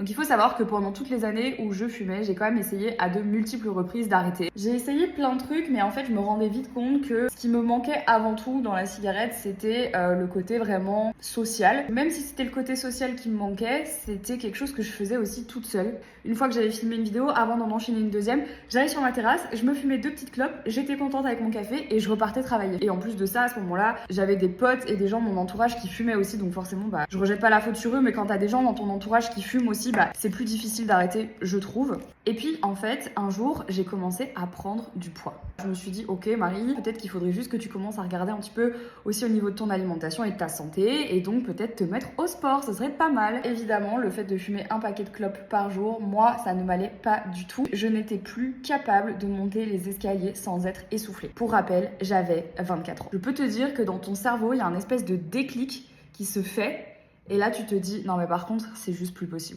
Donc il faut savoir que pendant toutes les années où je fumais, j'ai quand même essayé à de multiples reprises d'arrêter. J'ai essayé plein de trucs, mais en fait je me rendais vite compte que ce qui me manquait avant tout dans la cigarette, c'était le côté vraiment social. Même si c'était le côté social qui me manquait, c'était quelque chose que je faisais aussi toute seule. Une fois que j'avais filmé une vidéo, avant d'en enchaîner une deuxième, j'allais sur ma terrasse, je me fumais 2 petites clopes, j'étais contente avec mon café et je repartais travailler. Et en plus de ça, à ce moment-là, j'avais des potes et des gens de mon entourage qui fumaient aussi, donc forcément, je rejette pas la faute sur eux, mais quand t'as des gens dans ton entourage qui fument aussi, c'est plus difficile d'arrêter, je trouve. Et puis, en fait, un jour, j'ai commencé à prendre du poids. Je me suis dit, ok Marie, peut-être qu'il faudrait juste que tu commences à regarder un petit peu aussi au niveau de ton alimentation et de ta santé, et donc peut-être te mettre au sport, ce serait pas mal. Évidemment, le fait de fumer un paquet de clopes par jour, moi, ça ne m'allait pas du tout. Je n'étais plus capable de monter les escaliers sans être essoufflée. Pour rappel, j'avais 24 ans. Je peux te dire que dans ton cerveau, il y a un espèce de déclic qui se fait, et là tu te dis, non mais par contre, c'est juste plus possible.